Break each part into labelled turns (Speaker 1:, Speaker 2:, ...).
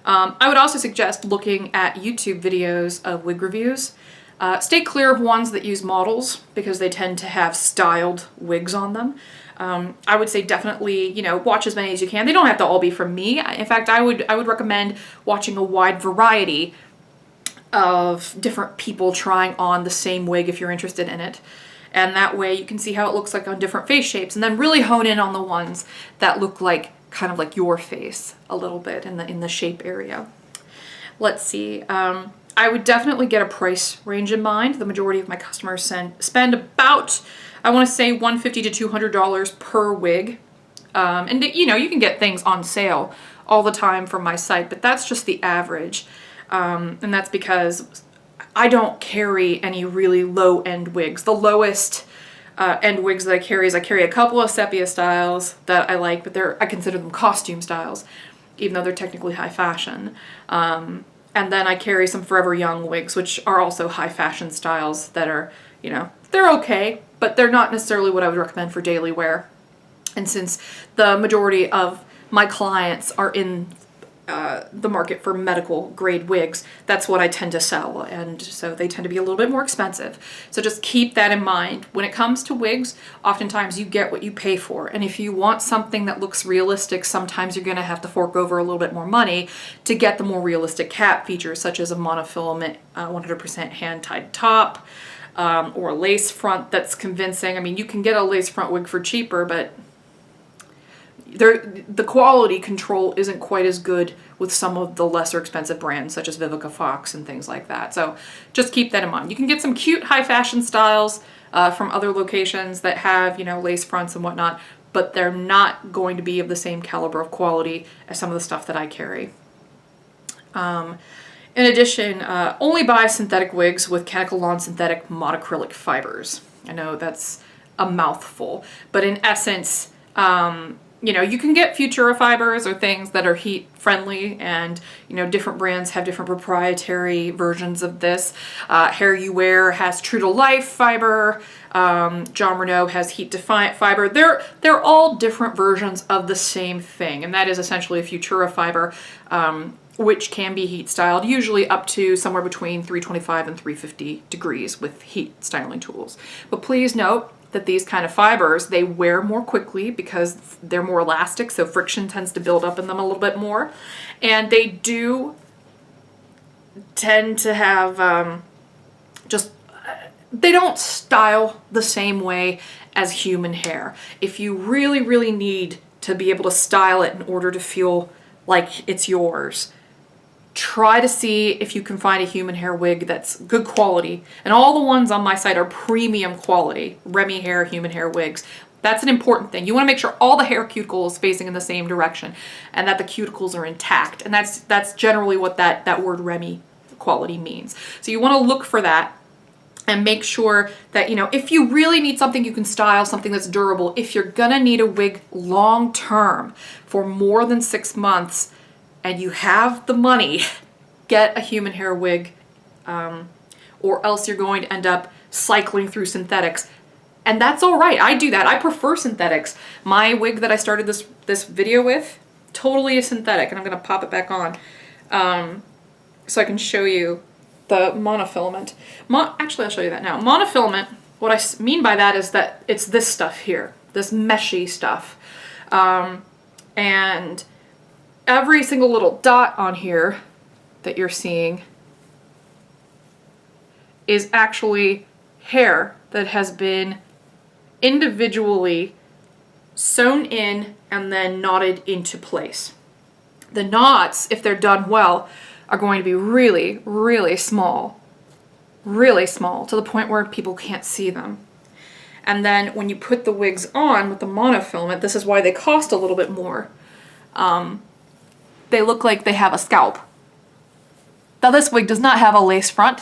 Speaker 1: I would also suggest looking at YouTube videos of wig reviews. Stay clear of ones that use models because they tend to have styled wigs on them. I would say definitely, you know, watch as many as you can. They don't have to all be from me. In fact, I would recommend watching a wide variety of different people trying on the same wig if you're interested in it. And that way you can see how it looks like on different face shapes, and then really hone in on the ones that look like kind of like your face a little bit in the shape area. Let's see. I would definitely get a price range in mind. The majority of my customers spend about, I want to say $150 to $200 per wig. And you know, you can get things on sale all the time from my site, but that's just the average. And that's because I don't carry any really low-end wigs. The lowest end wigs that I carry is I carry a couple of sepia styles that I like, but I consider them costume styles, even though they're technically high fashion. And then I carry some Forever Young wigs, which are also high fashion styles that are, you know, they're okay, but they're not necessarily what I would recommend for daily wear. And since the majority of my clients are in the market for medical grade wigs, that's what I tend to sell, and so they tend to be a little bit more expensive. So just keep that in mind. When it comes to wigs, oftentimes you get what you pay for, and if you want something that looks realistic, sometimes you're going to have to fork over a little bit more money to get the more realistic cap features, such as a monofilament 100% hand-tied top, or a lace front that's convincing. I mean, you can get a lace front wig for cheaper, but the quality control isn't quite as good with some of the lesser expensive brands such as Vivica Fox and things like that. So just keep that in mind. You can get some cute high fashion styles from other locations that have, you know, lace fronts and whatnot, but they're not going to be of the same caliber of quality as some of the stuff that I carry. In addition, only buy synthetic wigs with cuticle lawn synthetic monocrylic fibers. I know that's a mouthful, but in essence, you know, you can get Futura fibers or things that are heat friendly, and, you know, different brands have different proprietary versions of this. Hair You Wear has True to Life fiber. John Renault has Heat Defiant fiber. They're all different versions of the same thing, and that is essentially a Futura fiber, which can be heat styled, usually up to somewhere between 325 and 350 degrees with heat styling tools. But please note that these kind of fibers, they wear more quickly because they're more elastic, so friction tends to build up in them a little bit more. And they do tend to have they don't style the same way as human hair. If you really, really need to be able to style it in order to feel like it's yours, try to see if you can find a human hair wig that's good quality. And all the ones on my site are premium quality, Remy Hair human hair wigs. That's an important thing. You want to make sure all the hair cuticle is facing in the same direction and that the cuticles are intact. And that's generally what that word Remy quality means. So you want to look for that and make sure that, you know, if you really need something you can style, something that's durable, if you're gonna need a wig long term for more than 6 months, and you have the money, get a human hair wig, or else you're going to end up cycling through synthetics. And that's all right. I do that. I prefer synthetics. My wig that I started this video with, totally a synthetic, and I'm gonna pop it back on so I can show you the monofilament. Actually, I'll show you that now. Monofilament, what I mean by that is that it's this stuff here, this meshy stuff. And every single little dot on here that you're seeing is actually hair that has been individually sewn in and then knotted into place. The knots, if they're done well, are going to be really, really small, to the point where people can't see them. And then when you put the wigs on with the monofilament, this is why they cost a little bit more. They look like they have a scalp. Now this wig does not have a lace front,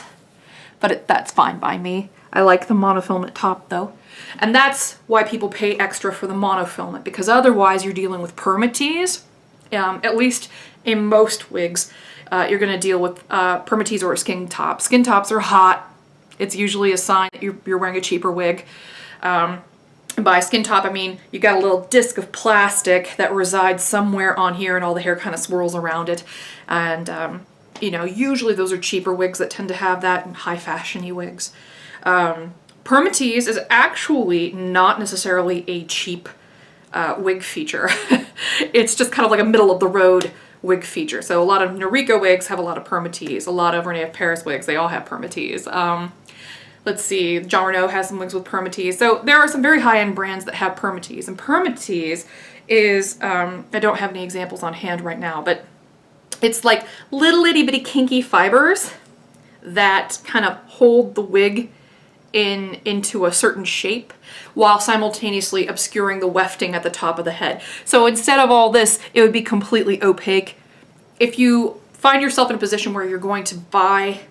Speaker 1: but that's fine by me. I like the monofilament top though. And that's why people pay extra for the monofilament, because otherwise you're dealing with permatease. At least in most wigs, you're gonna deal with permatease or a skin top. Skin tops are hot. It's usually a sign that you're wearing a cheaper wig. And by skin top, I mean you got a little disc of plastic that resides somewhere on here and all the hair kind of swirls around it. And, you know, usually those are cheaper wigs that tend to have that, and high fashion-y wigs. Permatease is actually not necessarily a cheap wig feature. It's just kind of like a middle of the road wig feature. So a lot of Noriko wigs have a lot of permatease. A lot of Renee of Paris wigs, they all have permatease. Let's see, John Renault has some wigs with permatease. So there are some very high-end brands that have permatease. And permatease is, I don't have any examples on hand right now, but it's like little itty bitty kinky fibers that kind of hold the wig into a certain shape while simultaneously obscuring the wefting at the top of the head. So instead of all this, it would be completely opaque. If you find yourself in a position where you're going to buy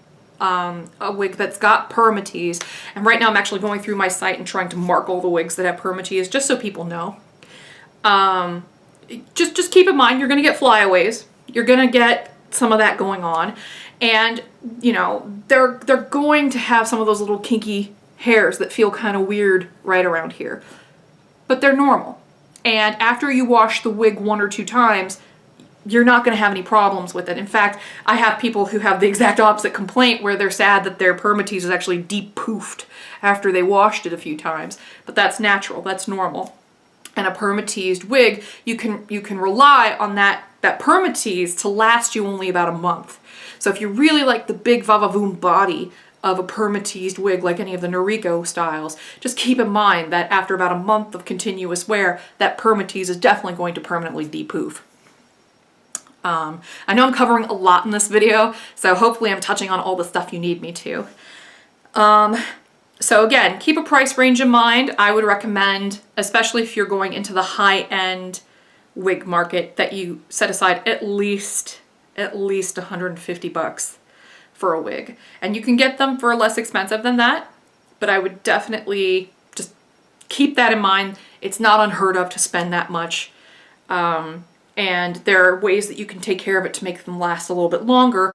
Speaker 1: a wig that's got permatease, and right now I'm actually going through my site and trying to mark all the wigs that have permatease just so people know. Just keep in mind, you're gonna get flyaways. You're gonna get some of that going on. And, you know, they're going to have some of those little kinky hairs that feel kind of weird right around here. But they're normal. And after you wash the wig 1 or 2 times, you're not going to have any problems with it. In fact, I have people who have the exact opposite complaint where they're sad that their permatease is actually de-poofed after they washed it a few times. But that's natural, that's normal. And a permateased wig, you can rely on that permatease to last you only about a month. So if you really like the big va-va-voom body of a permateased wig like any of the Noriko styles, just keep in mind that after about a month of continuous wear, that permatease is definitely going to permanently de-poof. I know I'm covering a lot in this video, so hopefully I'm touching on all the stuff you need me to. So again, keep a price range in mind. I would recommend, especially if you're going into the high-end wig market, that you set aside at least $150 for a wig. And you can get them for less expensive than that, but I would definitely just keep that in mind. It's not unheard of to spend that much. And there are ways that you can take care of it to make them last a little bit longer